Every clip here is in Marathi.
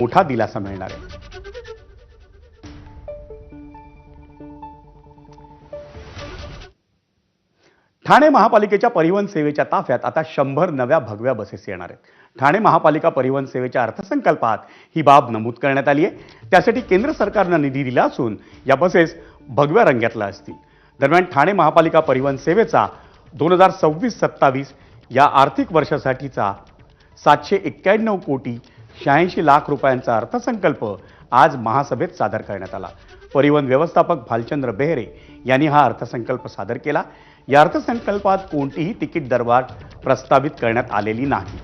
मोठा दिलासा मिळणार आहे। ठाणे महापालिकेच्या परिवहन सेवेच्या ताफ्यात आता 100 नव्या भगव्या बसेस येणार आहेत। ठाणे महापालिका परिवहन सेवेच्या अर्थसंकल्पात ही बाब नमूद करण्यात आली आहे। त्यासाठी केंद्र सरकारने निधी दिला असून या बसेस भगव्या रंगातल्या असतील। दरम्यान ठाणे महापालिका परिवहन सेवेचा 2026-27 या आर्थिक वर्षासाठीचा 791 कोटी 86 लाख रुपयांचा अर्थसंकल्प आज महासभेत सादर करण्यात आला। परिवहन व्यवस्थापक भालचंद्र बेहरे यांनी हा अर्थसंकल्प सादर केला। या अर्थसंकल्पात कोणतीही तिकीट दरवाढ प्रस्तावित करण्यात आलेली नाही।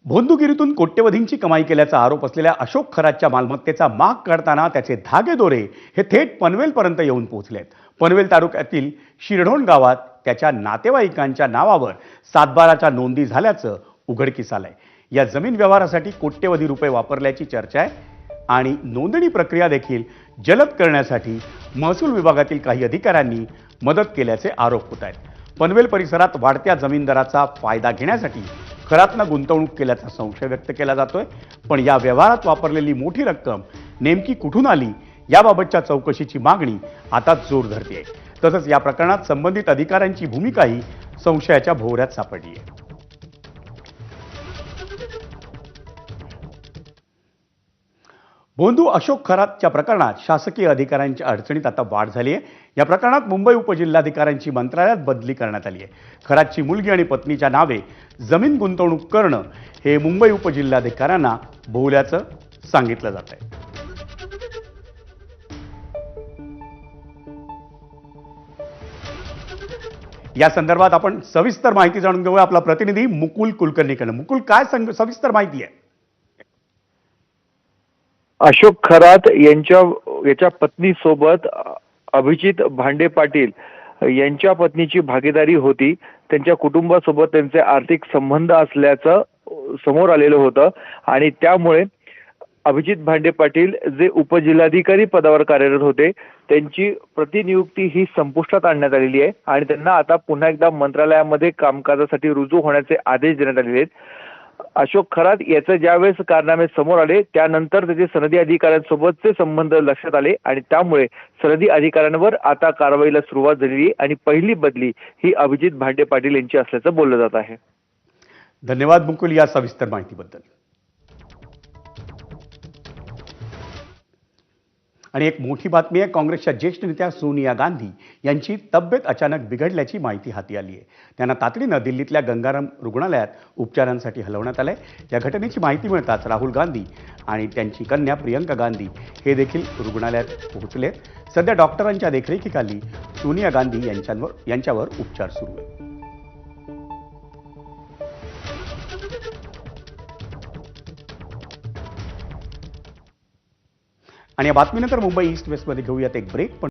भोंदूगिरीतून कोट्यवधींची कमाई केल्याचा आरोप असलेल्या अशोक खरातच्या मालमत्तेचा माग काढताना त्याचे धागेदोरे हे थेट पनवेलपर्यंत येऊन पोहोचलेत। पनवेल तालुक्यातील शिरढोण गावात त्याच्या नातेवाईकांच्या नावावर सातबाराच्या नोंदी झाल्याचं उघडकीस आलंय। या जमीन व्यवहारासाठी कोट्यवधी रुपये वापरल्याची चर्चा आहे आणि नोंदणी प्रक्रिया देखील जलद करण्यासाठी महसूल विभागातील काही अधिकाऱ्यांनी मदत केल्याचे आरोप होत आहेत। पनवेल परिसरात वाढत्या जमीन दराचा फायदा घेण्यासाठी खरातनं गुंतवणूक केल्याचा संशय व्यक्त केला जातोय। पण या व्यवहारात वापरलेली मोठी रक्कम नेमकी कुठून आली याबाबतच्या चौकशीची मागणी आता जोर धरते। तसंच या प्रकरणात संबंधित अधिकाऱ्यांची भूमिकाही संशयाच्या भोवऱ्यात सापडली आहे। भोंदू अशोक खरातच्या प्रकरणात शासकीय अधिकाऱ्यांच्या अडचणीत आता वाढ झाली आहे। या प्रकरणात मुंबई उपजिल्हाधिकाऱ्यांची मंत्रालयात बदली करण्यात आली आहे। खरातची मुलगी आणि पत्नीच्या नावे जमीन गुंतवणूक करणं हे मुंबई उपजिल्हाधिकाऱ्यांना भोवल्याचं सांगितलं जात आहे। या संदर्भात आपण सविस्तर माहिती जाणून घेऊया आपला प्रतिनिधी मुकुल कुलकर्णीकडून। मुकुल, काय सविस्तर माहिती आहे? अशोक खरात याच्या पत्नीसोबत अभिजित भांडे पाटील यांच्या पत्नीची भागीदारी होती। त्यांच्या कुटुंबासोबत त्यांचे आर्थिक संबंध असल्याचं समोर आलेलं होतं आणि त्यामुळे अभिजित भांडे पाटील जे उपजिल्हाधिकारी पदावर कार्यरत होते त्यांची प्रतिनियुक्ती ही संपुष्टात आणण्यात आलेली आहे आणि त्यांना आता पुन्हा एकदा मंत्रालयामध्ये कामकाजासाठी रुजू होण्याचे आदेश देण्यात आलेले आहेत। अशोक खरात याचे ज्यावेळेस कारनामे समोर आले त्यानंतर त्याचे सनदी अधिकाऱ्यांसोबतचे संबंध लक्षात आले आणि त्यामुळे सनदी अधिकाऱ्यांवर आता कारवाईला सुरुवात झाली आणि पहिली बदली ही अभिजित भांडे पाटील यांची असल्याचं बोललं जात आहे। धन्यवाद मुकुल या सविस्तर माहितीबद्दल। आणि एक मोठी बातमी आहे, काँग्रेसच्या ज्येष्ठ नेत्या सोनिया गांधी यांची तब्येत अचानक बिघडल्याची माहिती हाती आली आहे। त्यांना तातडीनं दिल्लीतल्या गंगाराम रुग्णालयात उपचारांसाठी हलवण्यात आलंय। या घटनेची माहिती मिळताच राहुल गांधी आणि त्यांची कन्या प्रियंका गांधी हे देखील रुग्णालयात पोहोचले। सध्या डॉक्टरांच्या देखरेखीखाली सोनिया गांधी यांच्यावर उपचार सुरू आहेत। आणि या बातमीनंतर मुंबई ईस्ट वेस्टमध्ये घेऊयात एक ब्रेक।